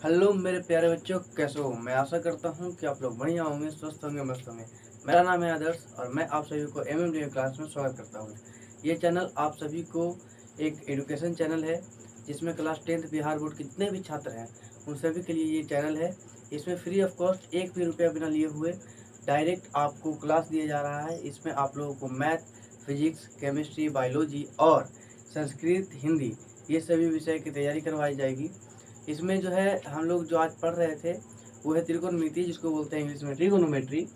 Hello मेरे प्यारे बच्चों, कैसे हो? मैं आशा करता हूँ कि आप लोग बढ़िया होंगे, स्वस्थ होंगे, मस्त होंगे। मेरा नाम है आदर्श और मैं आप सभी को एमएमडी क्लास में स्वागत करता हूँ। ये चैनल आप सभी को एक एजुकेशन चैनल है, जिसमें क्लास 10th बिहार बोर्ड के जितने भी छात्र हैं उन सभी के लिए ये चैनल है। इसमें फ्री ऑफ कॉस्ट एक भी रुपया बिना लिए हुए डायरेक्ट आपको क्लास दिया जा रहा है। इसमें आप लोगों को मैथ, फिजिक्स, केमिस्ट्री, बायोलॉजी और संस्कृत, हिंदी ये सभी विषय की तैयारी करवाई जाएगी। इसमें जो है हम लोग जो आज पढ़ रहे थे वो है त्रिकोणमिति, जिसको बोलते हैं इंग्लिश में ट्रिगोनोमेट्री।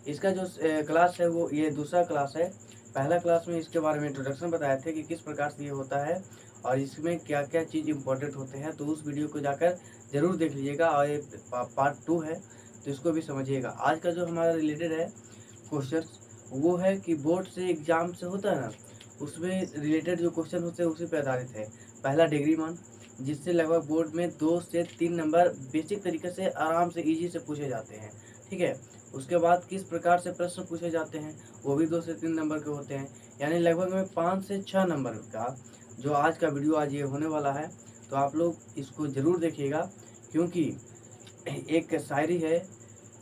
इसका जो क्लास है वो ये दूसरा क्लास है। पहला क्लास में इसके बारे में इंट्रोडक्शन बताए थे कि किस प्रकार से ये होता है और इसमें क्या क्या चीज़ इंपॉर्टेंट होते हैं। तो उस वीडियो को जाकर ज़रूर देख लीजिएगा और ये पार्ट 2 है तो इसको भी समझिएगा। आज का जो हमारा रिलेटेड है क्वेश्चन वो है कि बोर्ड से एग्जाम से होता है ना, उसमें रिलेटेड जो क्वेश्चन होते हैं उसी पे आधारित है। पहला डिग्री मान, जिससे लगभग बोर्ड में 2 से 3 नंबर बेसिक तरीके से आराम से इजी से पूछे जाते हैं। ठीक है। उसके बाद किस प्रकार से प्रश्न पूछे जाते हैं वो भी 2 से 3 नंबर के होते हैं, यानी लगभग में 5 से 6 नंबर का जो आज का वीडियो आज ये होने वाला है। तो आप लोग इसको ज़रूर देखिएगा, क्योंकि एक शायरी है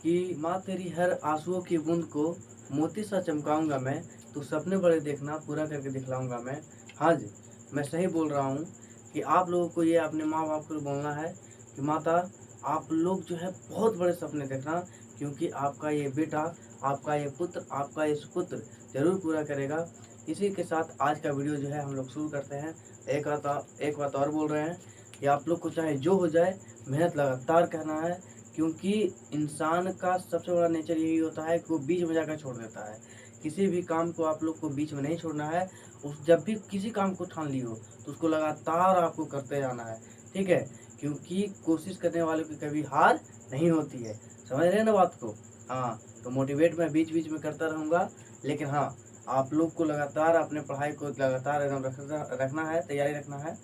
कि माँ तेरी हर आंसुओं की बूंद को मोती सा चमकाऊंगा मैं, तो सपने बड़े देखना पूरा करके दिखलाऊंगा मैं। हाँ जी, मैं सही बोल रहा हूँ कि आप लोगों को ये अपने माँ बाप को बोलना है कि माता आप लोग जो है बहुत बड़े सपने देखना, क्योंकि आपका ये बेटा, आपका ये पुत्र, आपका ये सुपुत्र जरूर पूरा करेगा। इसी के साथ आज का वीडियो जो है हम लोग शुरू करते हैं। एक बात और बोल रहे हैं कि आप लोग को चाहे जो हो जाए मेहनत लगातार करना है, क्योंकि इंसान का सबसे बड़ा नेचर यही होता है कि वो बीच में जाकर छोड़ देता है। किसी भी काम को आप लोग को बीच में नहीं छोड़ना है। उस जब भी किसी काम को ठान ली हो तो उसको लगातार आपको करते जाना है। ठीक है, क्योंकि कोशिश करने वालों की कभी हार नहीं होती है। समझ रहे हैं ना बात को? हाँ, तो मोटिवेट मैं बीच बीच में करता रहूँगा, लेकिन हाँ आप लोग को लगातार अपने पढ़ाई को लगातार एकदम रखना है, तैयारी रखना है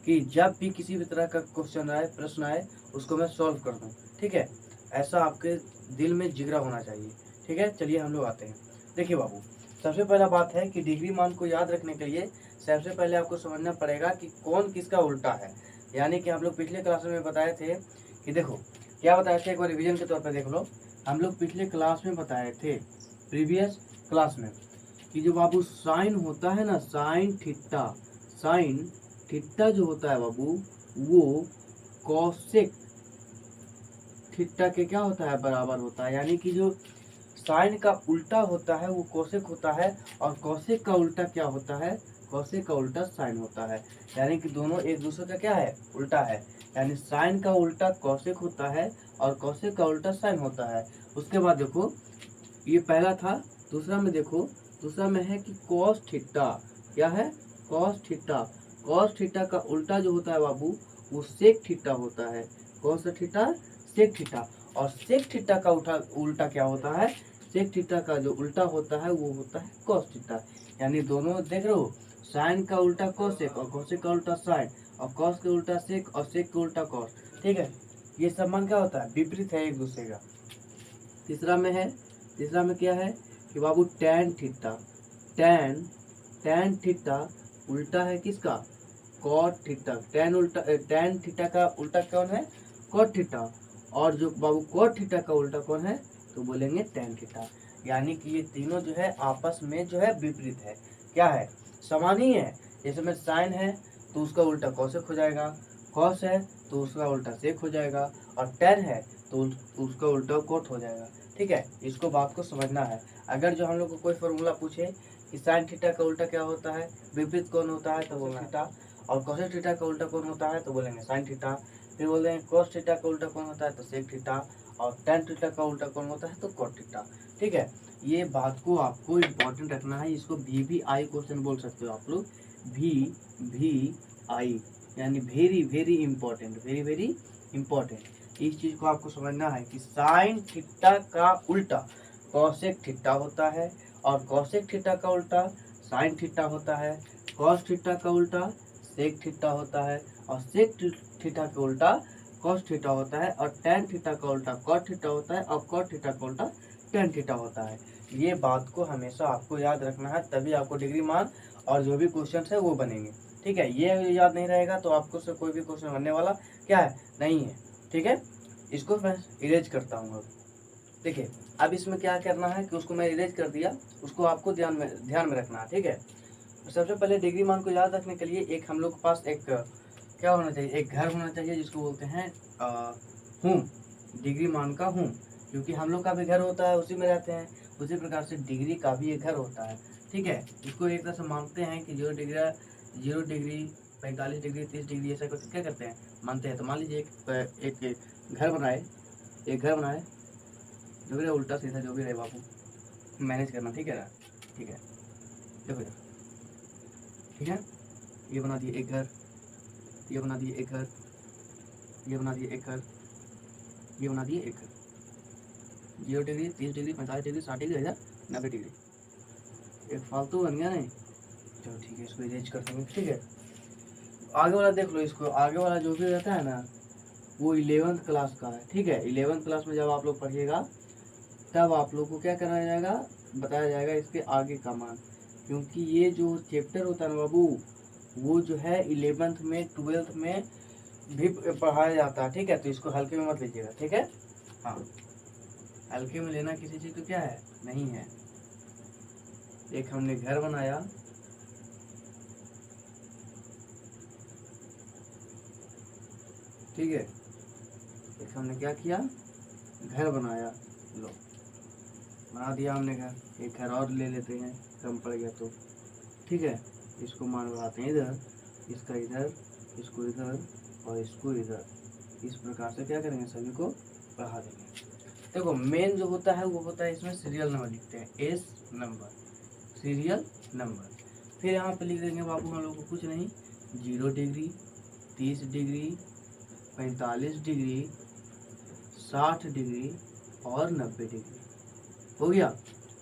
कि जब भी किसी भी तरह का क्वेश्चन आए, प्रश्न आए, उसको मैं सॉल्व कर दूं। ठीक है, ऐसा आपके दिल में जिगरा होना चाहिए। ठीक है, चलिए हम लोग आते हैं। देखिए बाबू, सबसे पहला बात है कि डिग्री मान को याद रखने के लिए सबसे पहले आपको समझना पड़ेगा कि कौन किसका उल्टा है। यानी कि हम लोग पिछले क्लास में बताए थे कि देखो क्या बताए थे, एक बार रिविजन के तौर पर देख लो। हम लोग पिछले क्लास में बताए थे, प्रीवियस क्लास में, कि जो बाबू साइन होता है ना, साइन थीटा, साइन थीटा जो होता है बाबू वो कॉसेक थीटा के क्या होता है, बराबर होता है। यानी कि जो साइन का उल्टा होता है वो कोसेक होता है, और कोसेक का उल्टा क्या होता है, कोसेक का उल्टा साइन होता है। यानी कि दोनों एक दूसरे का क्या है, उल्टा है। यानी साइन का उल्टा कोसेक होता है और कोसेक का उल्टा साइन होता है। उसके बाद देखो, ये पहला था। दूसरा में देखो, दूसरा में है कि कॉस थीटा, क्या है, कॉस थीटा। कॉस थीटा का उल्टा जो होता है बाबू वो सेक थीटा होता है। कौन सा थीटा, सेक थीटा। और सेक थीटा का उल्टा क्या होता है, सेक थीटा का जो उल्टा होता है वो होता है कॉस थीटा। यानी दोनों देख रहे हो, साइन का उल्टा कॉसेक और कॉसेक का उल्टा साइन, और कॉस के उल्टा सेक और सेक के उल्टा कॉस। ठीक है, ये सब मान क्या होता है, विपरीत है एक दूसरे का। तीसरा में है, तीसरा में क्या है कि बाबू tan theta, tan tan theta उल्टा है किसका, कॉट थीटा। टैन उल्टा, टैन थीटा का उल्टा कौन है, कॉट थीटा। और जो बाबू कॉट थीटा का उल्टा कौन है, तो बोलेंगे टैन थीटा। यानी कि ये तीनों जो है आपस में जो है विपरीत है, क्या है, समान ही है। जैसे में साइन है तो उसका उल्टा कॉसेक हो जाएगा, कॉस है तो उसका उल्टा सेक हो जाएगा, और टैन है तो उसका उल्टा कोट हो जाएगा। ठीक है, इसको बात को समझना है। अगर जो हम लोग को कोई फॉर्मूला पूछे कि साइन थीटा का उल्टा क्या होता है, विपरीत कौन होता है, तो बोलना थीटा। और कोसेक थीटा का उल्टा कौन होता है, तो बोलेंगे साइन थीटा। फिर बोल देंगे कोस थीटा का उल्टा कौन होता है, तो सेक थीटा। और टैन थीटा का उल्टा कौन होता है, तो कोट थीटा। ठीक है, ये बात को आपको इम्पोर्टेंट रखना है। इसको VVI क्वेश्चन बोल सकते हो आप लोग, VVI, यानी very very important, very very important. इस चीज को आपको समझना है कि साइन थीटा का उल्टा कॉसेक थीटा होता है, और कॉसेक थीटा का उल्टा साइन थीटा होता है। कॉस थीटा का उल्टा सेक थीटा होता है, और सेक थीटा का उल्टा कॉस थीटा होता है। और टैन थीटा का उल्टा कॉट थीटा होता है, और कॉट थीटा का उल्टा टैन थीटा होता है। ये बात को हमेशा आपको याद रखना है, तभी आपको डिग्री मान और जो भी क्वेश्चन है वो बनेंगे। ठीक है, ये याद नहीं रहेगा तो आपको से कोई भी क्वेश्चन बनने वाला क्या है, नहीं है। ठीक है, इसको मैं इरेज करता हूँ। अब देखिए, अब इसमें क्या करना है कि उसको मैं इरेज कर दिया, उसको आपको ध्यान में रखना है। ठीक है, तो सबसे पहले डिग्री मान को याद रखने के लिए एक हम लोग के पास एक क्या होना चाहिए, एक घर होना चाहिए जिसको बोलते हैं होम, डिग्री मान का होम, क्योंकि हम लोग का भी घर होता है, उसी में रहते हैं। उसी प्रकार से डिग्री का भी एक घर होता है। ठीक है, इसको एक तरह से मानते हैं कि 0 डिग्री 45 डिग्री 30 डिग्री ऐसा कुछ क्या करते हैं, मानते हैं। तो मान लीजिए एक घर बनाए, जो भी रहे उल्टा सीधा जो भी रहे बाबू, मैनेज करना। ठीक है ना, ठीक है, देखो ठीक है, ये बना दिए एक घर, ये बना दिए एक घर, ये बना दिए एक घर, ये बना दिए एक घर। 0 degree 30 degree 45 degree 60 degree 90 degree, एक फालतू बन गया नहीं। चलो ठीक है, इसको इरेज कर देंगे। ठीक है, आगे वाला देख लो, इसको आगे वाला जो भी रहता है ना वो 11th क्लास का है। ठीक है, 11th क्लास में जब आप लोग पढ़िएगा तब आप लोग को क्या कराया जाएगा, बताया जाएगा इसके आगे का मान, क्योंकि ये जो चैप्टर होता है ना बाबू, वो जो है 11th में 12th में भी पढ़ाया जाता है। ठीक है, तो इसको हल्के में मत लीजिएगा। ठीक है, हाँ, हल्के में लेना किसी चीज को क्या है, नहीं है। एक हमने घर बनाया, ठीक है, एक हमने क्या किया, घर बनाया, लो बना दिया हमने घर। एक घर और ले लेते हैं, कम पड़ गया तो। ठीक है, इसको मान बढ़ाते हैं इधर, इसका इधर, इसको इधर और इसको इधर। इस प्रकार से क्या करेंगे, सभी को बढ़ा देंगे। देखो मेन जो होता है वो होता है, इसमें सीरियल नंबर लिखते हैं, एस नंबर, सीरियल नंबर। फिर यहाँ पे लिख देंगे बाबू हम लोग को कुछ नहीं, 0 डिग्री 30 डिग्री 45 डिग्री 60 डिग्री और 90 डिग्री। हो गया,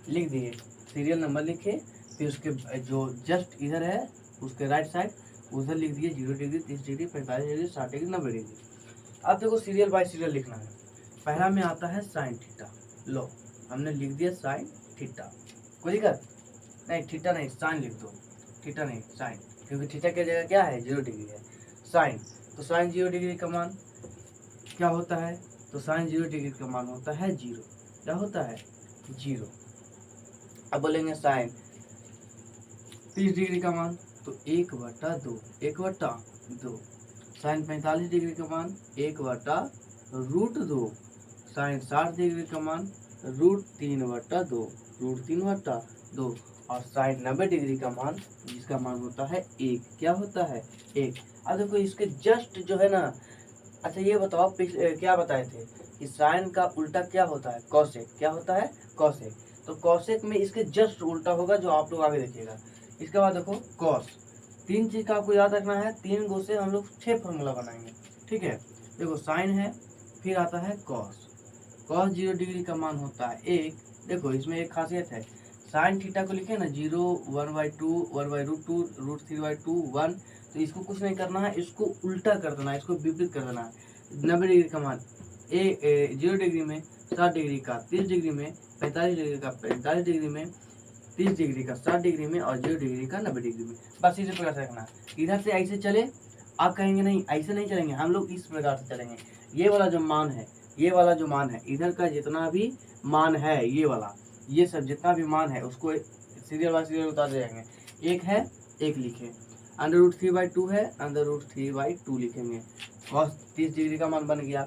लिख दिए, सीरियल नंबर लिखे। फिर उसके जो जस्ट इधर है उसके राइट साइड उधर लिख दिए 0 degree 30 degree 45 degree 60 degree 90 degree. अब देखो सीरियल बाय सीरियल लिखना है। पहला में आता है साइन थीटा, लो हमने लिख दिया साइन थीटा, कोई दिक्कत नहीं, थीटा नहीं साइन लिख दो, थीटा नहीं साइन, क्योंकि थीटा की जगह क्या है 0 डिग्री है। साइन, तो साइन 0 डिग्री का मान क्या होता है, तो साइन 0 डिग्री का मान होता है 0, क्या होता है 0। अब बोलेंगे साइन 30 डिग्री का मान, तो 1/2, 1/2। साइन 45 डिग्री का मान 1/√2। साइन 60 डिग्री का मान √3/2, √3/2। और साइन 90 डिग्री का मान, जिसका मान होता है 1, क्या होता है 1। अब देखो इसके जस्ट जो है ना, अच्छा ये बताओ क्या बताए थे कि साइन का उल्टा क्या होता है, कॉसेक, क्या होता है कॉसेक। तो कॉसेक में इसके जस्ट उल्टा होगा, जो आप लोग आगे देखिएगा। इसके बाद देखो कॉस, 3 चीज का आपको याद रखना है, 3 गो से हम लोग 6 फॉर्मूला बनाएंगे। ठीक है, देखो साइन है, फिर आता है कॉस, कॉस 0 डिग्री का मान होता है 1। देखो इसमें एक खासियत है, साइन थीटा को लिखे ना 0 1/2 1/√2 √3/2 1, तो इसको कुछ नहीं करना है, इसको उल्टा कर देना है, इसको विपरीत कर देना है। 90 डिग्री का मान 0 डिग्री में 60 डिग्री का, 30 डिग्री में 45 डिग्री का, 45 डिग्री में 30 डिग्री का, 60 डिग्री में और 0 डिग्री का 90 डिग्री में। बस इसी प्रकार से रखना। इधर से ऐसे चले, आप कहेंगे नहीं ऐसे नहीं चलेंगे, हम लोग इस प्रकार से चलेंगे। ये वाला जो मान है, ये वाला जो मान है, इधर का जितना भी मान है, ये वाला, ये सब जितना भी मान है उसको सीरियल बाय सीरियल उतारते जाएंगे। एक है, एक लिखे, √3/2 है, √3/2 लिखेंगे। cos 30 डिग्री का मान बन गया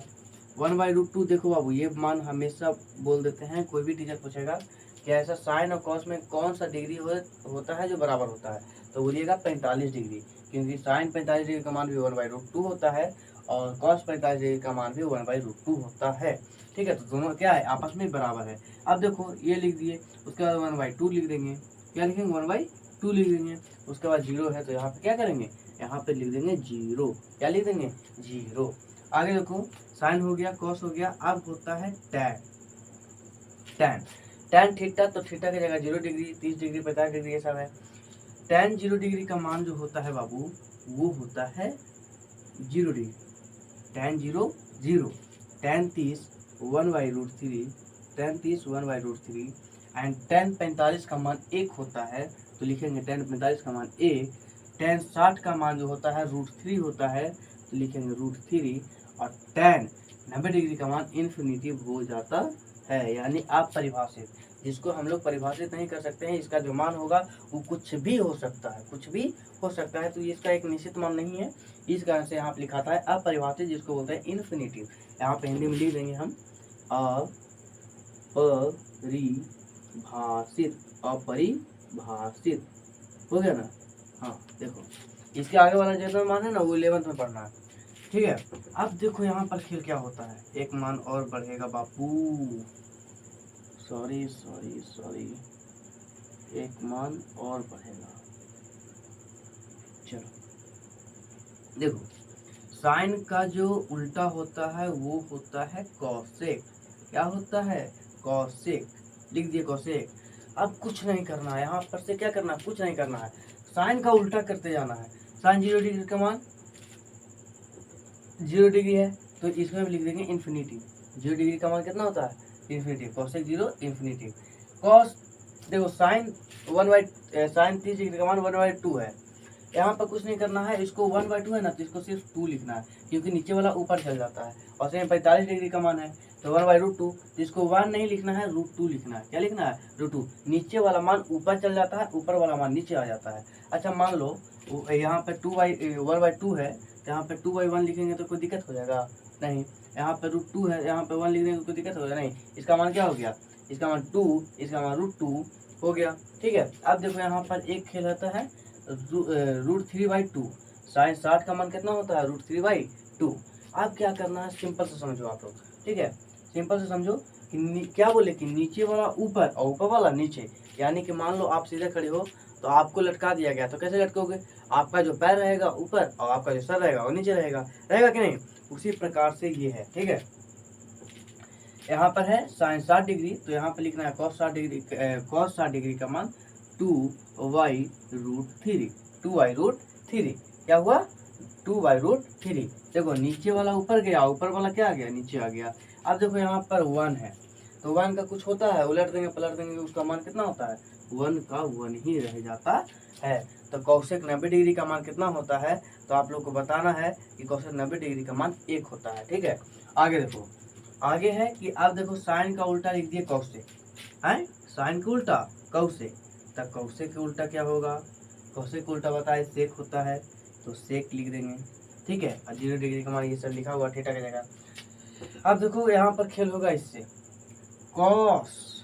1/√2। देखो बाबू ये मान हमेशा बोल देते हैं, कोई भी टीचर पूछेगा कि ऐसा साइन और कॉस में कौन सा डिग्री होता है जो बराबर होता है, तो बोलिएगा 45 डिग्री, क्योंकि साइन 45 डिग्री का मान भी 1/√2 होता है और कॉस 45 डिग्री का मान भी 1/√2 होता है। ठीक है, तो दोनों क्या है, आपस में बराबर है। अब देखो ये लिख दिए, उसके बाद 1/2 लिख देंगे, क्या लिखेंगे 1/2 लिख देंगे। उसके बाद 0 है तो यहाँ पे क्या करेंगे, यहाँ पे लिख देंगे 0, क्या लिख देंगे 0। आगे देखो साइन हो गया, कॉस हो गया, अब होता है टैन। टैन थीटा, तो थीटा की जगह 0 डिग्री 30 डिग्री 50 डिग्री ये सब है। टैन 0 डिग्री का मान जो होता है बाबू, वो होता है 0 degree, tan 0 0, tan 30 1/√3, tan 30 1/√3 and tan 45 का मान 1 होता है, तो लिखेंगे टैन 45 का मान 1। टैन 60 का मान जो होता है √3 होता है, तो लिखेंगे √3। और टैन 90 डिग्री का मान इन्फिनिटिव हो जाता है, यानी अपरिभाषित, जिसको हम लोग परिभाषित नहीं कर सकते हैं। इसका जो मान होगा वो कुछ भी हो सकता है, कुछ भी हो सकता है, तो इसका एक निश्चित मान नहीं है। इस कारण से यहाँ पे लिखाता है अपरिभाषित, जिसको बोलते हैं इन्फिनिटिव। यहाँ पे हिंदी में लिख देंगे हम अपरिभाषित, अपरिभाषित हो गया ना। हाँ देखो, इसके आगे वाला जो मान है ना वो 11th में पढ़ना है, ठीक है। अब देखो यहाँ पर खेल क्या होता है, एक मान और बढ़ेगा बापू, सॉरी सॉरी सॉरी, एक मान और बढ़ेगा। चलो देखो, साइन का जो उल्टा होता है वो होता है कॉसेक। क्या होता है? कॉसेक। लिख दिए कॉसेक। अब कुछ नहीं करना है, यहाँ पर से क्या करना है, कुछ नहीं करना है, साइन का उल्टा करते जाना है। साइन 0 डिग्री का मान 0 डिग्री है, तो इसमें भी लिख देंगे इन्फिनिटी। 0 डिग्री का मान कितना होता है? इन्फिनिटी। Cosec 0 infinity. कॉस देखो साइन 30 डिग्री का मान 1/2 है। यहाँ पर कुछ नहीं करना है, इसको 1/2 है ना, तो इसको सिर्फ 2 लिखना है, क्योंकि नीचे वाला ऊपर चल जाता है। और सेम 45 डिग्री का मान है तो 1/2, तो इसको 1 नहीं लिखना है, √2 लिखना है। क्या लिखना है? √2। नीचे वाला मान ऊपर चल जाता है, ऊपर वाला मान नीचे आ जाता है। अच्छा मान लो यहाँ पे 1/2 है, तो यहाँ पे 2/1 लिखेंगे तो कोई दिक्कत हो जाएगा? नहीं। यहाँ पे √2 है, यहाँ पे 1 लिख देंगे तो कोई दिक्कत हो जाएगा? नहीं। इसका मान क्या हो गया? इसका मान 2, इसका मान √2 हो गया, ठीक है। अब देखो यहाँ पर एक खेल होता है √3/2। साइन 60 का मान कितना होता है? √3/2। अब क्या करना है, सिंपल से समझो आप लोग, ठीक है। सिंपल से समझो कि क्या बोले कि नीचे वाला ऊपर और ऊपर वाला नीचे, यानी कि मान लो आप सीधे खड़े हो तो आपको लटका दिया गया, तो कैसे लटकोगे? आपका जो पैर रहेगा ऊपर और आपका जो सर रहेगा वो नीचे रहेगा, रहेगा कि नहीं? उसी प्रकार से ये है, ठीक है। यहाँ पर है साइन 60 डिग्री, तो यहाँ पर लिखना है cos 60 डिग्री का मान 2y√3। 2y√3 क्या हुआ? 2y√3। देखो नीचे वाला ऊपर गया, ऊपर वाला क्या आ गया? नीचे आ गया। अब देखो यहाँ पर 1 है, तो 1 का कुछ होता है, उलट देंगे पलट देंगे, उसका मान कितना होता है? 1 का 1 ही रह जाता है। तो कौशिक 90 डिग्री का मान कितना होता है? तो आप लोग को बताना है कि कौशिक 90 डिग्री का मान 1 होता है, ठीक है। आगे देखो, आगे है कि आप देखो साइन का उल्टा लिख दिए कौशिक, है साइन का उल्टा कौशिक, तब कौशिक का उल्टा क्या होगा? कौशिक का उल्टा बताए सेक होता है, तो सेक लिख देंगे, ठीक है। और 0 डिग्री का मान ये सब लिखा हुआ थीटा की जगह। अब देखो यहाँ पर खेल होगा इससे, कॉस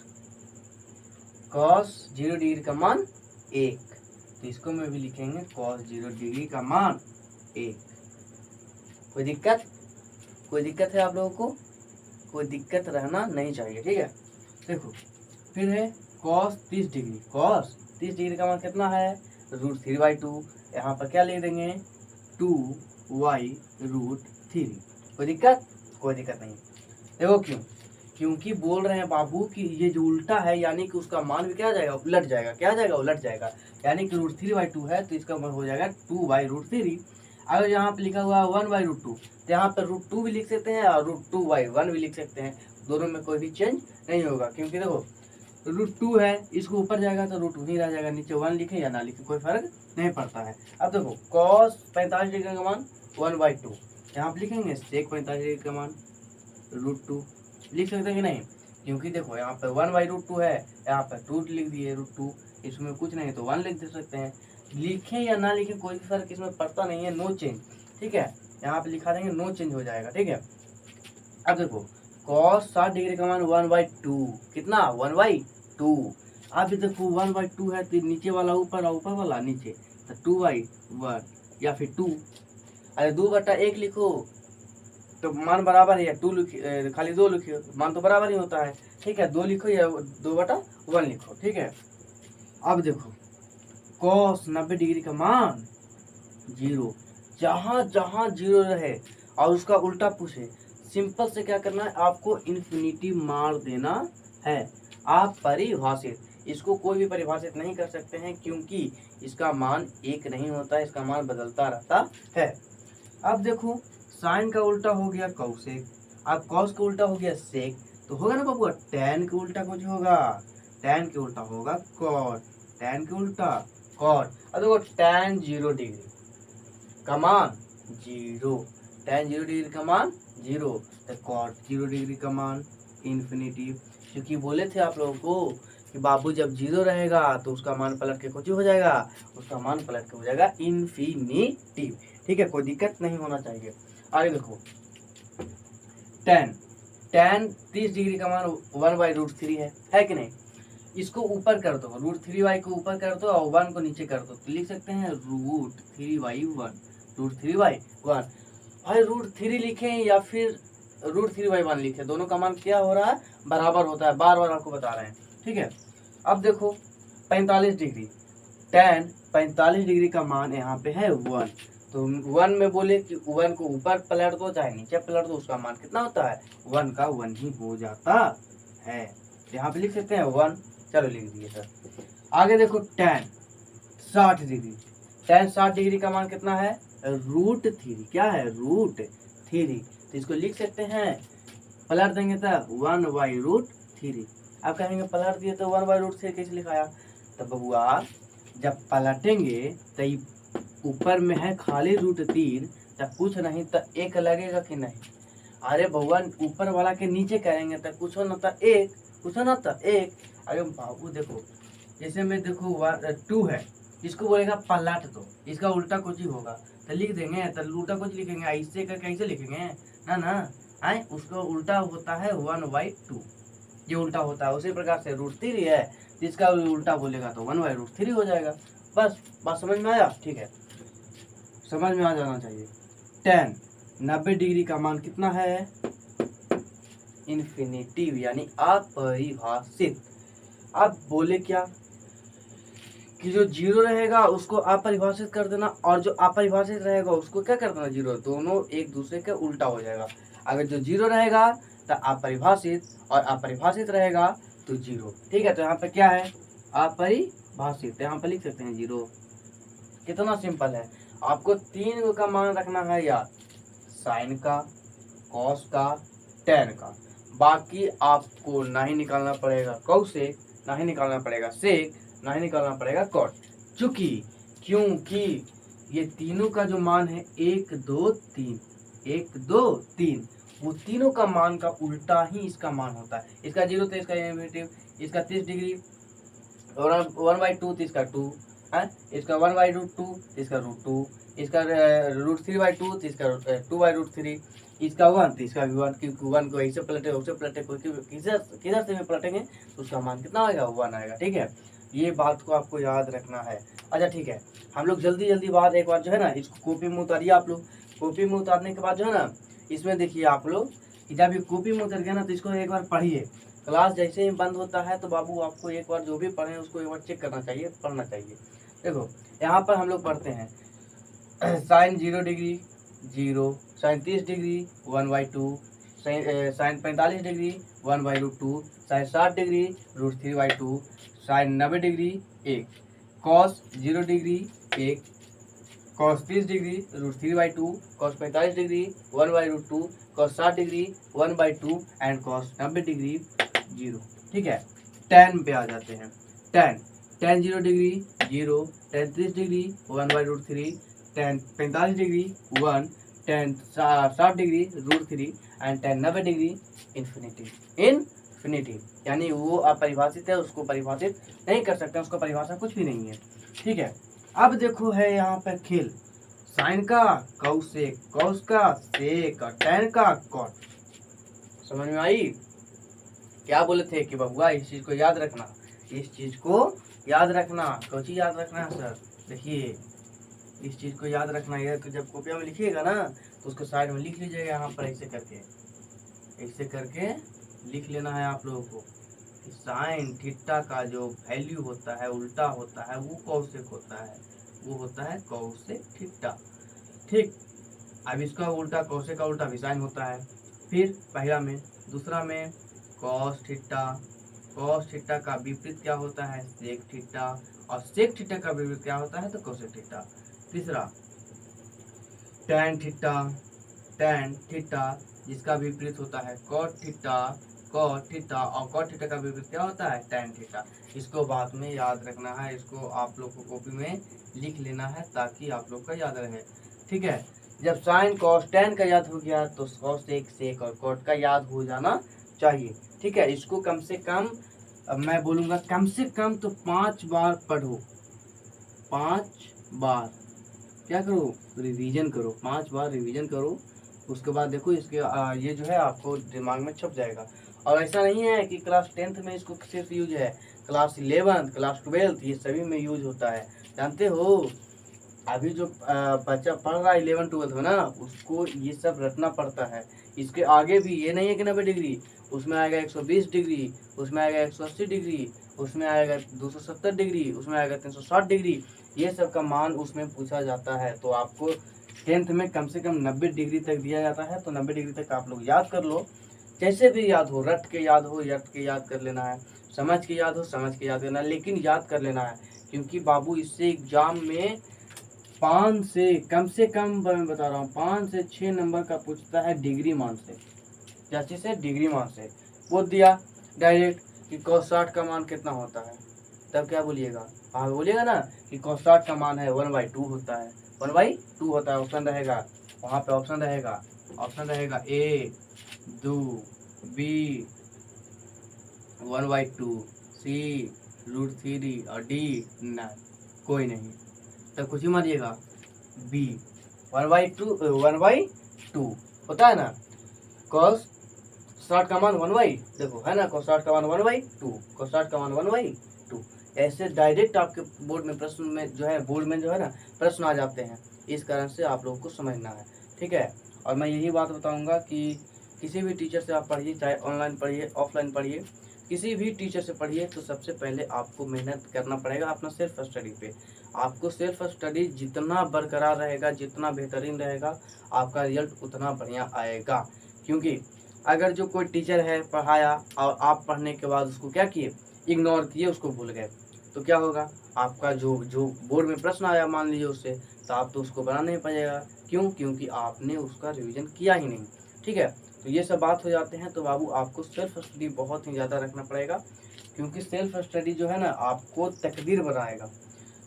0 डिग्री का मान 1, तो इसको में भी लिखेंगे कॉस 0 डिग्री का मान 1। कोई दिक्कत? कोई दिक्कत है आप लोगों को? कोई दिक्कत रहना नहीं चाहिए, ठीक है। देखो फिर है cos 30 डिग्री। cos 30 डिग्री का मान कितना है? √3/2। यहाँ पर क्या लिख देंगे? 2y√3। कोई दिक्कत? कोई दिक्कत नहीं। देखो क्यों? क्योंकि बोल रहे हैं बाबू कि ये जो उल्टा है, यानी कि उसका मान भी क्या आ जाएगा? उलट जाएगा। क्या आ जाएगा? उलट जाएगा। यानी कि √3/2 है, तो इसका मान हो जाएगा 2y√3। अगर यहाँ पे लिखा हुआ है 1/√2, तो यहाँ पर √2 भी लिख सकते हैं और √2/1 भी लिख सकते हैं। दोनों में कोई भी चेंज नहीं होगा, क्योंकि देखो √2 है, इसको ऊपर जाएगा तो √2 ही रह जाएगा, नीचे 1 लिखे या ना लिखे कोई फर्क नहीं पड़ता है। अब देखो cos 45 डिग्री का मान 1/2, यहाँ पे लिखेंगे sec 45 डिग्री का मान √2। लिख सकते हैं कि नहीं? क्योंकि देखो यहाँ पर 1/√2 है, यहाँ पर 2 लिख दिए √2, इसमें कुछ नहीं तो 1 लिख दे सकते हैं। लिखें या ना लिखें कोई भी फर्क इसमें पड़ता नहीं है, नो चेंज, ठीक है। यहाँ पे लिखा देंगे नो चेंज हो जाएगा, ठीक है। अब देखो cos 60 डिग्री का मान 1/2, कितना? 1/2। अब देखो 1/2 है, तो नीचे वाला ऊपर और ऊपर वाला नीचे, तो 2/1 या फिर 2। अरे 2/1 लिखो तो मान बराबर है, या 2 लिखिए, खाली 2 लिखिए, मान तो बराबर ही होता है, ठीक है। 2 लिखो या 2/1 लिखो, ठीक है। अब देखो cos 90 डिग्री का मान 0, जहाँ जहाँ 0 रहे और उसका उल्टा पूछे, सिंपल से क्या करना है, आपको इन्फिनिटी मार देना है। आप परिभाषित, इसको कोई भी परिभाषित नहीं कर सकते हैं, क्योंकि इसका मान 1 नहीं होता है, इसका मान बदलता रहता है। अब देखो साइन का उल्टा हो गया कौशिक, अब कॉस का उल्टा हो गया सेक, तो होगा ना बाबू टैन के उल्टा कुछ होगा, टैन के उल्टा होगा कॉट, टैन के उल्टा कॉट। अब देखो टैन 0 डिग्री का मान 0, टैन 0 डिग्री का मान 0, तो कॉट 0 डिग्री का मान इन्फिनिटी, क्योंकि बोले थे आप लोगों को कि बाबू जब 0 रहेगा तो उसका मान पलट के कुछ हो जाएगा, उसका मान पलट के हो जाएगा इन्फिनिटी। ठीक है, कोई दिक्कत नहीं होना चाहिए। आगे देखो tan 30 डिग्री का मान 1/√3 है कि नहीं। इसको ऊपर कर दो, √3y को ऊपर कर दो और 1 को नीचे कर दो, तो लिख सकते हैं √3y1, √3y1। भाई √3 लिखें या फिर √3y1 लिखें, दोनों का मान क्या हो रहा है, बराबर होता है, बार बार आपको बता रहे हैं। ठीक है, अब देखो 45 डिग्री, tan 45 डिग्री का मान यहाँ पे है 1, तो 1 में बोले कि 1 को ऊपर पलट दो चाहे नीचे पलट दो, उसका मान कितना होता है, 1 का 1 ही हो जाता है। यहाँ पे लिख सकते हैं 1, चलो लिख दिए सर। आगे देखो tan 60 डिग्री, tan 60 डिग्री का मान कितना है, √3, क्या है, √3, तो इसको लिख सकते हैं, पलट देंगे तो 1/√3। आप कहेंगे पलट दिए तो 1/√3 कैसे लिखाया, तो बबुआ जब पलटेंगे तो ऊपर में है खाली √3, तो कुछ नहीं तो एक लगेगा कि नहीं। अरे भगवान ऊपर वाला के नीचे करेंगे तो कुछ न तो एक, कुछ न तो एक। अरे बाबू देखो, जैसे में देखो 2 है, इसको बोलेगा पलट दो, इसका उल्टा कुछ ही होगा, तो लिख देंगे, तो उल्टा कुछ लिखेंगे, ऐसे करके ऐसे लिखेंगे ना आए, उसको उल्टा होता है 1/2, ये उल्टा होता है। उसी प्रकार से √3 है, जिसका उल्टा बोलेगा तो 1/√3 हो जाएगा। बस बात समझ में आया, ठीक है, समझ में आ जाना चाहिए। tan 90 डिग्री का मान कितना है, इन्फिनिटी यानी अपरिभाषित। अब बोले क्या कि जो 0 रहेगा उसको अपरिभाषित कर देना, और जो अपरिभाषित रहेगा उसको क्या कर देना, 0, दोनों एक दूसरे के उल्टा हो जाएगा। अगर जो 0 रहेगा तो अपरिभाषित, और अपरिभाषित रहेगा तो 0। ठीक है, तो यहाँ पे क्या है, अपरिभाषित, यहाँ पे लिख सकते हैं 0। कितना सिंपल है, आपको 3 का मान रखना है याद, साइन का, कॉस का, tan का, बाकी आपको ना ही निकालना पड़ेगा कौसेक, ना ही निकालना पड़ेगा सेक, ना ही निकालना पड़ेगा कॉट, क्योंकि ये तीनों का जो मान है 1 2 3, 1 2 3, वो तीनों का मान का उल्टा ही इसका मान होता है। इसका 0 तो इसका इन्फिनिटी, इसका 30 डिग्री और 1/2 तो इसका 2 है, इसका 1/√2 इसका √2, इसका √3/2 तो इसका 2/√3, इसका 1 तो इसका भी 1, क्योंकि 1 को ऐसे पलटे उसे पलटे, किधर से भी पलटेंगे तो उसका मान कितना आएगा, 1 आएगा। ठीक है, ये बात को आपको याद रखना है। अच्छा ठीक है, हम लोग जल्दी बात एक बार जो है ना, इसको कॉपी में उतारिए आप लोग। कॉपी में उतारने के बाद जो है ना, इसमें देखिए आप लोग कि जब ये कॉपी में उतर गया ना, तो इसको एक बार पढ़िए। क्लास जैसे ही बंद होता है तो बाबू आपको एक बार जो भी पढ़े उसको एक बार चेक करना चाहिए, पढ़ना चाहिए। देखो यहाँ पर हम लोग पढ़ते हैं sine 0 degree 0, sine 30 degree 1/2, sine 45 degree 1/√2, sine 60 degree √3/2, sine 90 degree 1, cos 0 degree 1, cos 30 degree √3/2, cos 45 degree 1/√2, cos 60 degree 1/2 and cos 90 degree 0। ठीक है, tan पे आ जाते हैं। tan 0 degree 0, tan 30 degree 1/√3, tan 45 degree 1, tan 60 degree √3 and tan 90 degree infinity, यानी वो अपरिभाषित है, उसको परिभाषित नहीं कर सकते, उसका परिभाषा कुछ भी नहीं है। ठीक है, अब देखो है यहाँ पे खेल, साइन का कौसेक, कॉस का सेक और tan का कॉट। समझ में आई, क्या बोले थे कि बबुआ इस चीज को याद रखना, इस चीज को याद रखना, कौन चीज याद रखना है सर, देखिए इस चीज को याद रखना है। तो जब कॉपिया में लिखिएगा ना तो उसको साइड में लिख लीजिएगा, यहाँ पर ऐसे करके लिख लेना है आप लोगों को। साइन थीटा का जो वैल्यू होता है, उल्टा होता है, वो कौसेक होता है, वो होता है कौसेक थीटा। ठीक, अब इसका उल्टा कौसेक का उल्टा भी साइन होता है। फिर पहला में, दूसरा में कॉस थीटा का विपरीत क्या होता है, सेक थीटा, और सेक थीटा का विपरीत क्या होता है, तो कॉसेक थीटा। तीसरा tan थीटा जिसका विपरीत होता है कॉट थीटा, और कॉट थीटा का विपरीत क्या होता है, tan थीटा। इसको बाद में याद रखना है, इसको आप लोग को कॉपी में लिख लेना है ताकि आप लोग का याद रहे। ठीक है, जब साइन कॉस टेन का याद हो गया तो कॉस सेक और कॉट का याद हो जाना चाहिए। ठीक है, इसको कम से कम, अब मैं बोलूँगा कम से कम तो 5 बार पढ़ो, 5 बार क्या करो, रिवीजन करो, 5 बार रिवीजन करो। उसके बाद देखो इसके ये जो है आपको दिमाग में छप जाएगा। और ऐसा नहीं है कि क्लास 10th में इसको सिर्फ यूज है, क्लास 11th, क्लास 12th ये सभी में यूज होता है। जानते हो अभी जो बच्चा पढ़ रहा है 11th-12th में ना, उसको ये सब रटना पड़ता है। इसके आगे भी ये नहीं है कि 90 डिग्री, उसमें आएगा 120 डिग्री, उसमें आएगा 180 डिग्री, उसमें आएगा 270 डिग्री, उसमें आएगा 360 डिग्री, ये सब का मान उसमें पूछा जाता है। तो आपको 10th में कम से कम 90 डिग्री तक दिया जाता है, तो 90 डिग्री तक आप लोग याद कर लो। जैसे भी याद हो, रट के याद हो, यट के याद कर लेना है, समझ के याद हो, समझ के याद करना है, लेकिन याद कर लेना है। क्योंकि बाबू इससे एग्जाम में 5 से कम मैं बता रहा हूँ 5 से 6 नंबर का पूछता है डिग्री मान से। क्या चीज़ है? डिग्री मान से। वो दिया डायरेक्ट कि cos 60 का मान कितना होता है, तब क्या बोलिएगा? हाँ बोलिएगा ना कि cos 60 का मान है 1/2 होता है, 1/2 होता है। ऑप्शन रहेगा वहाँ पे, ऑप्शन रहेगा A 2, B 1/2, C √3 और D ना कोई नहीं, तब कुछ ही मारिएगा B 1/2 होता है ना। cos 60 का मान 1/, देखो है ना, cos 60 का मान 1/2, cos 60 का मान 1/2। ऐसे डायरेक्ट आपके बोर्ड में प्रश्न में जो है, बोर्ड में जो है ना प्रश्न आ जाते हैं। इस कारण से आप लोगों को समझना है, ठीक है। और मैं यही बात बताऊंगा कि किसी भी टीचर से आप पढ़िए, चाहे ऑनलाइन पढ़िए ऑफलाइन पढ़िए, किसी भी टीचर से पढ़िए, तो सबसे पहले आपको मेहनत करना पड़ेगा अपना सेल्फ स्टडी पे। आपको सेल्फ स्टडी जितना बरकरार रहेगा, जितना बेहतरीन रहेगा, आपका रिजल्ट उतना बढ़िया आएगा। क्योंकि अगर जो कोई टीचर है पढ़ाया और आप पढ़ने के बाद उसको क्या किए, इग्नोर किए, उसको भूल गए, तो क्या होगा? आपका जो जो बोर्ड में प्रश्न आया मान लीजिए उससे, तो आप तो उसको बनाना ही पड़ेगा। क्यों? क्योंकि आपने उसका रिवीजन किया ही नहीं। ठीक है, तो ये सब बात हो जाते हैं। तो बाबू आपको सेल्फ स्टडी बहुत ही ज़्यादा रखना पड़ेगा, क्योंकि सेल्फ स्टडी जो है ना आपको तकदीर बनाएगा।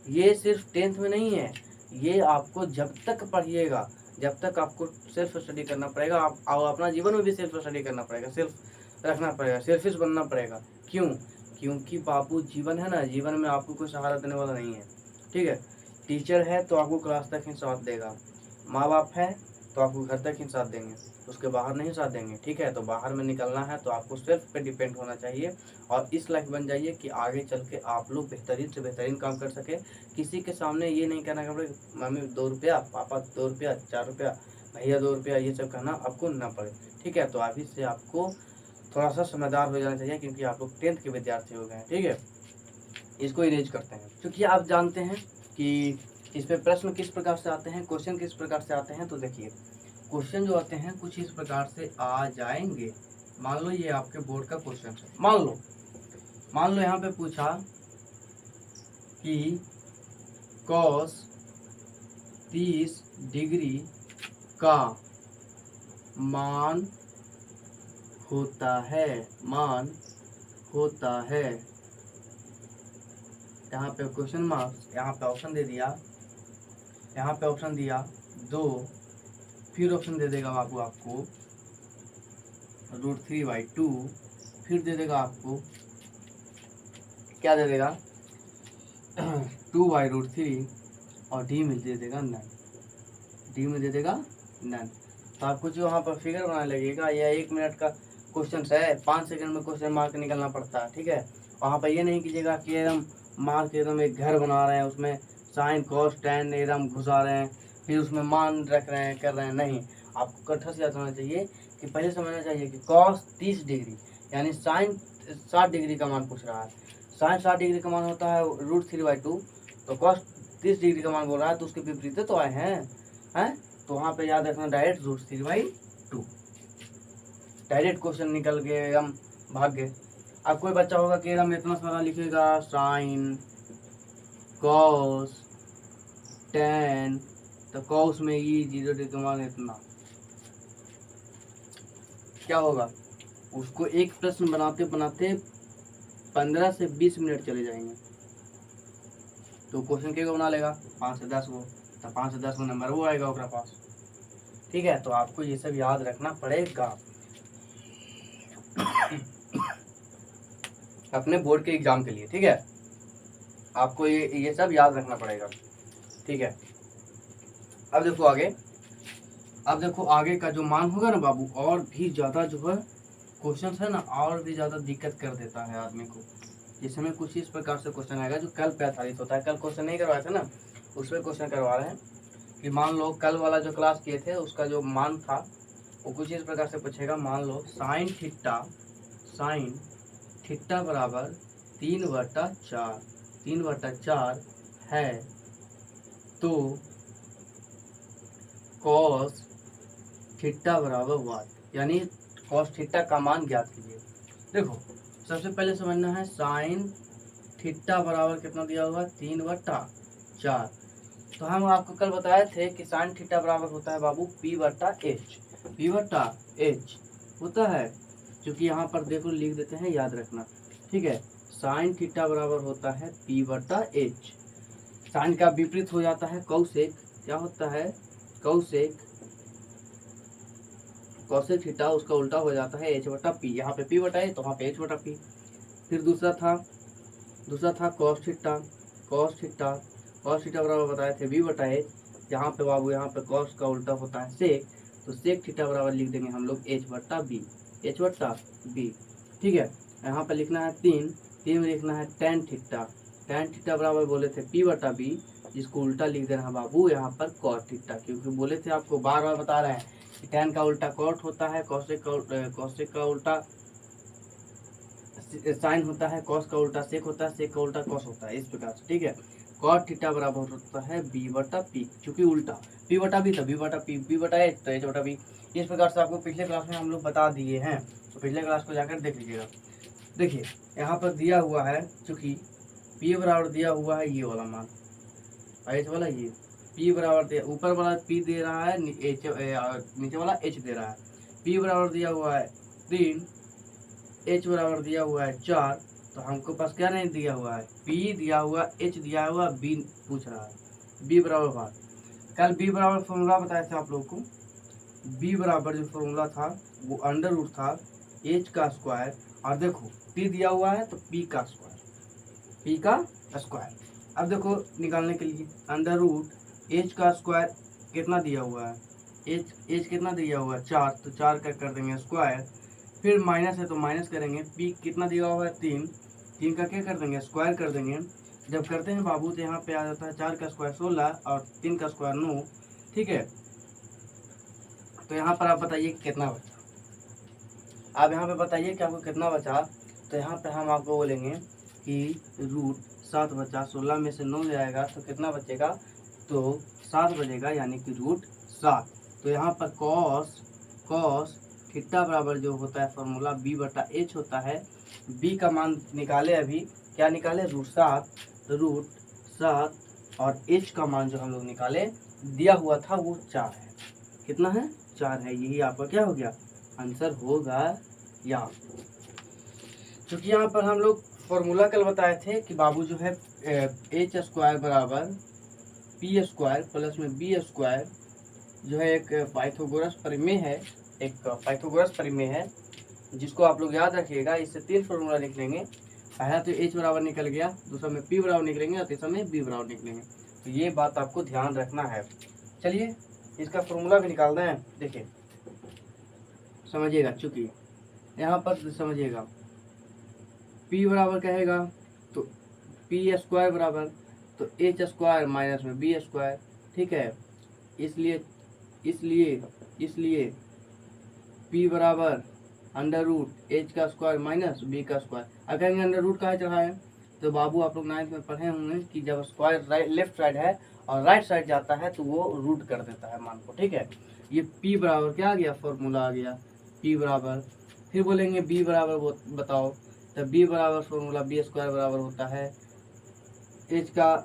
ये सिर्फ 10th में नहीं है, ये आपको जब तक पढ़िएगा, जब तक आपको सेल्फ स्टडी करना पड़ेगा। आप और अपना जीवन में भी सेल्फ स्टडी करना पड़ेगा, सेल्फ रखना पड़ेगा, सेल्फिश बनना पड़ेगा। क्यों? क्योंकि बाबू जीवन है ना, जीवन में आपको कोई सहारा देने वाला नहीं है। ठीक है, टीचर है तो आपको क्लास तक ही साथ देगा, माँ बाप है तो आपको घर तक ही साथ देंगे, उसके बाहर नहीं साथ देंगे। ठीक है, तो बाहर में निकलना है तो आपको सेल्फ पे डिपेंड होना चाहिए और इस लायक बन जाइए कि आगे चल के आप लोग बेहतरीन से बेहतरीन काम कर सके। किसी के सामने ये नहीं कहना कि मम्मी 2 रुपया, पापा 2 रुपया, 4 रुपया, भैया 2 रुपया, ये सब कहना आपको ना पड़े। ठीक है, तो अभी से आपको थोड़ा सा समझदार हो जाना चाहिए, क्योंकि आप लोग 10th के विद्यार्थी हो गए हैं। ठीक है, इसको इरेज करते हैं, क्योंकि आप जानते हैं कि इस पे प्रश्न किस प्रकार से आते हैं, क्वेश्चन किस प्रकार से आते हैं। तो देखिए क्वेश्चन जो आते हैं कुछ इस प्रकार से आ जाएंगे। मान लो ये आपके बोर्ड का क्वेश्चन है, मान लो यहाँ पे पूछा कि cos 30 डिग्री का मान होता है, यहाँ पे क्वेश्चन मार्क्स, यहाँ पे ऑप्शन दे दिया, यहाँ पे ऑप्शन दिया 2, फिर ऑप्शन दे देगा बाबू आपको √3/2, फिर दे देगा आपको क्या दे देगा 2/√3 और डी में दे देगा नन, तो आपको जो वहाँ पर फिगर बनाने लगेगा, यह 1 मिनट का क्वेश्चन है, 5 सेकंड में क्वेश्चन मार्क निकलना पड़ता है। ठीक है, वहाँ पर ये नहीं कीजिएगा कि एकदम मार्क एकदम एक घर बना रहे हैं, उसमें साइन कॉस टेन एकदम घुसा रहे हैं, फिर उसमें मान रख रहे हैं, कर रहे हैं। नहीं, आपको कट्ठा से याद होना चाहिए कि पहले समझना चाहिए कि cos 30 डिग्री यानी साइन 60 डिग्री का मान पूछ रहा है। साइन 60 डिग्री का मान होता है √3/2, तो cos 30 डिग्री का मान बोल रहा है, तो उसके विपरीत तो आए हैं। तो वहाँ पे याद रखना डायरेक्ट √3/2, डायरेक्ट क्वेश्चन निकल के एकदम भाग गए। अब कोई बच्चा होगा कि एकदम इतना सारा लिखेगा साइन कॉस टेन, तो कॉस में ये 0 डिग्री का मान इतना, क्या होगा? उसको एक प्रश्न बनाते बनाते 15 से 20 मिनट चले जाएंगे। तो क्वेश्चन के बना लेगा 5 से 10 गो, तो 5 से 10 गो नंबर वो आएगा ओकरा पास। ठीक है, तो आपको ये सब याद रखना पड़ेगा अपने बोर्ड के एग्जाम के लिए। ठीक है, आपको ये सब याद रखना पड़ेगा। ठीक है, अब देखो आगे, अब देखो आगे का जो मान होगा ना बाबू, और भी ज़्यादा जो है क्वेश्चन है ना, और भी ज़्यादा दिक्कत कर देता है आदमी को। जिस समय कुछ इस प्रकार से क्वेश्चन आएगा जो कल पे आधारित होता है। कल क्वेश्चन नहीं करवाया था ना, उसमें क्वेश्चन करवा रहे हैं कि मान लो कल वाला जो क्लास किए थे उसका जो मान था वो कुछ इस प्रकार से पूछेगा। मान लो साइन थीटा बराबर 3/4, 3/4 है, तो कॉस थीटा बराबर वाट, यानी कॉस थीटा का मान ज्ञात कीजिए। देखो सबसे पहले समझना है साइन थीटा बराबर कितना दिया हुआ है, 3/4। तो हम आपको कल बताए थे कि साइन थीटा बराबर होता है बाबू P/H होता है, क्योंकि यहाँ पर देखो लिख देते हैं, याद रखना। ठीक है, साइन थीटा बराबर होता है P/H। साइन का विपरीत हो जाता है कौसेक, क्या होता है कौसेक, कौसेक थीटा उसका उल्टा हो जाता है H/P। यहाँ पे P/H तो वहाँ पे H/P। फिर दूसरा था कॉस थीटा बराबर बताए थे V/H। यहाँ पे बाबू यहाँ पे कॉस का उल्टा होता है सेक, तो सेक थीटा बराबर लिख देंगे हम लोग H/B। ठीक है, यहाँ पे लिखना है 3 में लिखना है टेन थीटा बराबर बोले थे P/B, जिसको उल्टा लिख देना है बाबू यहाँ पर कॉस थीटा, क्योंकि बोले थे आपको बार बार बता रहे हैं कि टेन का उल्टा कॉट होता है, कॉसेक का उल्टा साइन होता है, कॉस का उल्टा सेक होता है, सेक का उल्टा कॉस होता है, इस प्रकार से। ठीक है, कॉट थीटा बराबर होता है B/P, चूंकि उल्टा P/B था B/H तो H/B। इस प्रकार से आपको पिछले क्लास में हम लोग बता दिए हैं, तो पिछले क्लास को जाकर देख लीजिएगा। देखिए यहाँ पर दिया हुआ है, चूंकि P बराबर दिया हुआ है ये वाला मान, H वाला ये P बराबर दिया, ऊपर वाला P दे रहा है, नीचे वाला H दे रहा है। P बराबर दिया हुआ है 3, H बराबर दिया हुआ है 4, तो हमको पास क्या नहीं दिया हुआ है, P दिया हुआ, H दिया हुआ, B पूछ रहा है, B बराबर बात। कल B बराबर फॉर्मूला बताया था आप लोगों को। B बराबर जो फॉर्मूला था वो अंडर रूट था H का स्क्वायर, और देखो P दिया हुआ है तो P का स्क्वायर। अब देखो निकालने के लिए अंडर रूट H का स्क्वायर कितना दिया हुआ है, H कितना दिया हुआ है 4, तो 4 का कर देंगे स्क्वायर। फिर माइनस है तो माइनस करेंगे, P कितना दिया हुआ है 3 का क्या कर देंगे स्क्वायर कर देंगे। जब करते हैं बाबू तो यहाँ पे आ जाता है 4 का स्क्वायर 16 और 3 का स्क्वायर 9। ठीक है, तो यहाँ पर आप बताइए कितना बचा, आप यहाँ पे बताइए कि आपको कितना बचा। तो यहाँ पे हम आपको बोलेंगे कि रूट 7 बचा, 16 में से 9 जाएगा तो कितना बचेगा, तो 7 बचेगा, यानी कि रूट 7। तो यहाँ पर कॉस थीटा बराबर जो होता है फॉर्मूला B/H होता है। B का मान निकाले, अभी क्या निकाले रूट 7 और H का मान जो हम लोग निकाले दिया हुआ था वो 4 है। कितना है 4 है, यही आपका क्या हो गया आंसर होगा। या क्योंकि यहाँ पर हम लोग फॉर्मूला कल बताए थे कि बाबू जो है H स्क्वायर बराबर P स्क्वायर प्लस में B स्क्वायर जो है एक पाइथागोरस प्रमेय है, जिसको आप लोग याद रखिएगा। इससे 3 फॉर्मूला लिख लेंगे, पहला तो H बराबर निकल गया, दूसरा में P बराबर निकलेंगे और तीसरा में B बराबर निकलेंगे। तो ये बात आपको ध्यान रखना है। चलिए इसका फॉर्मूला भी निकालते हैं। देखिए समझिएगा, चूंकि यहाँ पर समझिएगा P बराबर कहेगा तो P स्क्वायर बराबर तो H स्क्वायर माइनस में B स्क्वायर। ठीक है, इसलिए P बराबर अंडर रूट H का स्क्वायर माइनस B का स्क्वायर। अगर अंडर रूट का चढ़ाए तो बाबू आप लोग 9th में पढ़े होंगे कि जब स्क्वायर लेफ्ट साइड है और राइट साइड जाता है तो वो रूट कर देता है मान को। ठीक है, ये P बराबर क्या आ गया, फॉर्मूला आ गया P बराबर। फिर बोलेंगे B बराबर बताओ, तो B बराबर फॉर्मूला B स्क्वायर बराबर होता है H का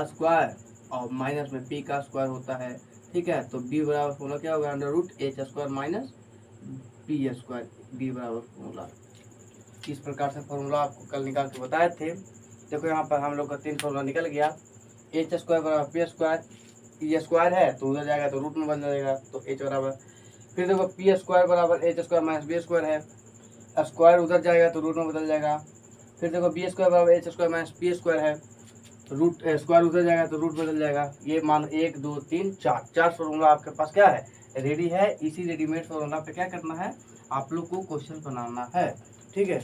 स्क्वायर और माइनस में P का स्क्वायर होता है। ठीक है, तो B बराबर फॉर्मूला क्या होगा under root H square minus P square, B बराबर फॉर्मूला। इस प्रकार से फॉर्मूला आपको कल निकाल के बताए थे। देखो यहाँ पर हम लोग का 3 फॉर्मूला निकल गया, H स्क्वायर बराबर P स्क्वायर, ये स्क्वायर है तो उधर जाएगा तो रूट में बदल जाएगा, तो एच बराबर, फिर देखो पी स्क्वायर बराबर H square minus B square है, स्क्वायर उधर जाएगा तो रूट में बदल जाएगा, फिर देखो बी स्क्वायर बराबर H square minus P square है, रूट स्क्वायर उधर जाएगा तो रूट बदल जाएगा। ये मान 1 2 3 4 फॉर्मूला आपके पास क्या है, रेडी है। इसी रेडीमेड फॉर्मूला पे क्या करना है, आप लोग को क्वेश्चन बनाना है, ठीक है।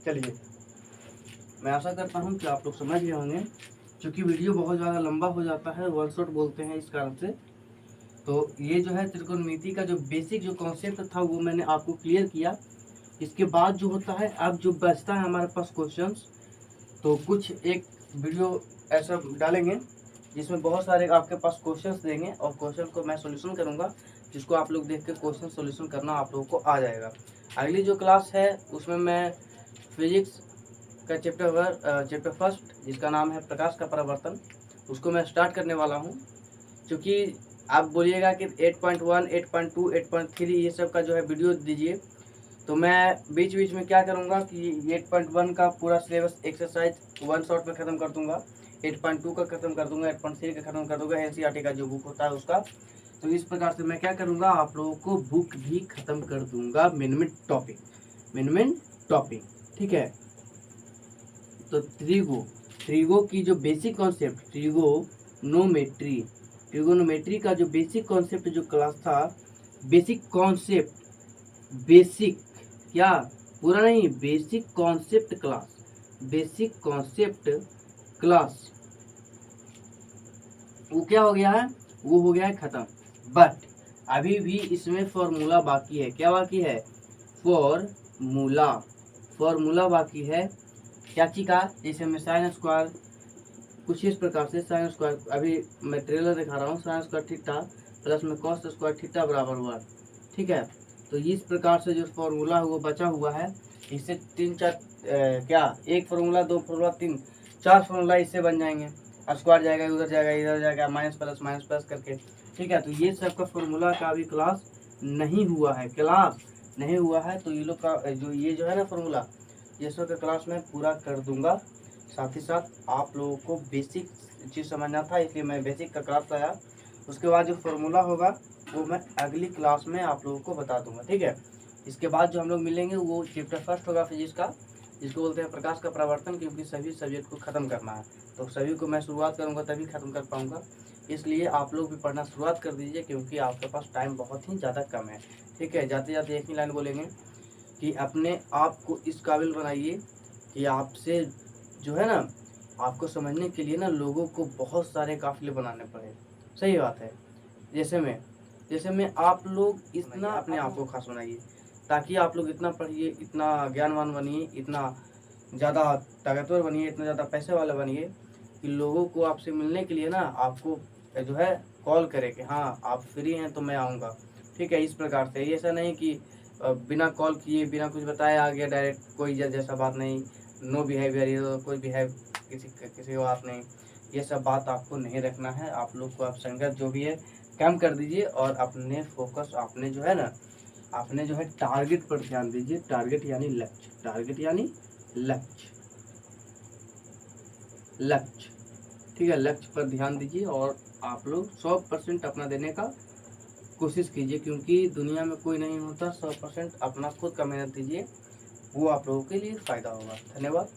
चलिए, मैं आशा करता हूँ कि आप लोग समझ गए होंगे, क्योंकि वीडियो बहुत ज़्यादा लंबा हो जाता है, वन शॉट बोलते हैं इस कारण से। तो ये जो है त्रिकोणमिति का जो बेसिक जो कॉन्सेप्ट था वो मैंने आपको क्लियर किया। इसके बाद जो होता है, अब जो बचता है हमारे पास क्वेश्चंस, तो कुछ एक वीडियो ऐसा डालेंगे जिसमें बहुत सारे आपके पास क्वेश्चंस देंगे और क्वेश्चन को मैं सॉल्यूशन करूंगा, जिसको आप लोग देख के क्वेश्चन सॉल्यूशन करना आप लोगों को आ जाएगा। अगली जो क्लास है उसमें मैं फिजिक्स का चैप्टर फर्स्ट, जिसका नाम है प्रकाश का परावर्तन, उसको मैं स्टार्ट करने वाला हूँ। क्योंकि आप बोलिएगा कि 8.1, 8.2, 8.3 ये सब का जो है वीडियो दीजिए, तो मैं बीच बीच में क्या करूँगा कि 8.1 का पूरा सिलेबस एक्सरसाइज वन शॉट में ख़त्म कर दूंगा, 8.2 का ख़त्म कर दूंगा, 8.3 का ख़त्म कर दूंगा, एनसीईआरटी का जो बुक होता है उसका। तो इस प्रकार से मैं क्या करूँगा, आप लोगों को बुक भी ख़त्म कर दूंगा, मिन टॉपिक, ठीक है। तो ट्रिगो की जो बेसिक कॉन्सेप्ट, ट्रिगोनोमेट्री का जो बेसिक कॉन्सेप्ट जो क्लास था, बेसिक क्या, पूरा नहीं, बेसिक कॉन्सेप्ट क्लास, वो क्या हो गया है, वो हो गया है खत्म। बट अभी भी इसमें फॉर्मूला बाकी है। क्या बाकी है, फॉर्मूला बाकी है। क्या चीज का, जैसे मैं साइन स्क्वायर, कुछ इस प्रकार से साइन स्क्वायर, अभी मैं ट्रेलर दिखा रहा हूँ, साइन स्क्वायर थीटा प्लस में कॉस स्क्वायर थीटा बराबर हुआ, ठीक है। तो इस प्रकार से जो फॉर्मूला है वो बचा हुआ है। इससे 3-4 एक फार्मूला, 2 फार्मूला, 3-4 फार्मूला इससे बन जाएंगे। स्क्वायर जाएगा, उधर जाएगा, इधर जाएगा, माइनस प्लस करके, ठीक है। तो ये सब का फॉर्मूला का अभी क्लास नहीं हुआ है, तो ये लोग का जो है ना फॉर्मूला, ये सब का क्लास मैं पूरा कर दूंगा। साथ ही साथ आप लोगों को बेसिक चीज़ समझना था, इसलिए मैं बेसिक का क्लास लाया। उसके बाद जो फॉर्मूला होगा वो मैं अगली क्लास में आप लोगों को बता दूंगा, ठीक है। इसके बाद जो हम लोग मिलेंगे वो चैप्टर फर्स्ट होगा फिजिक्स का, जिसको बोलते हैं प्रकाश का परावर्तन, क्योंकि सभी सब्जेक्ट को ख़त्म करना है। तो सभी को मैं शुरुआत करूँगा तभी ख़त्म कर पाऊँगा, इसलिए आप लोग भी पढ़ना शुरुआत कर दीजिए, क्योंकि आपके पास टाइम बहुत ही ज़्यादा कम है, ठीक है। जाते जाते एक ही लाइन बोलेंगे कि अपने आप को इस काबिल बनाइए कि आपसे जो है ना, आपको समझने के लिए ना लोगों को बहुत सारे काफिले बनाने पड़े। सही बात है। जैसे में आप लोग इतना अपने आप को खास बनाइए, ताकि आप लोग इतना पढ़िए, इतना ज्ञानवान बनिए, इतना ज़्यादा ताकतवर बनिए, इतना ज़्यादा पैसे वाला बनिए कि लोगों को आपसे मिलने के लिए ना आपको जो है कॉल करे कि हाँ आप फ्री हैं तो मैं आऊँगा, ठीक है। इस प्रकार से, ऐसा नहीं कि बिना कॉल किए, बिना कुछ बताए आ गया डायरेक्ट, कोई जैसा बात नहीं, नो बिहेवियर, कोई बिहेव किसी बात नहीं, ये सब बात आपको नहीं रखना है। आप लोग को आप संगत जो भी है कम कर दीजिए, और अपने फोकस, आपने जो है ना, आपने जो है टारगेट पर ध्यान दीजिए। टारगेट यानी लक्ष्य, ठीक है। लक्ष्य पर ध्यान दीजिए और आप लोग 100% अपना देने का कोशिश कीजिए, क्योंकि दुनिया में कोई नहीं होता। 100% अपना खुद का मेहनत दीजिए, वो आप लोगों के लिए फ़ायदा होगा। धन्यवाद।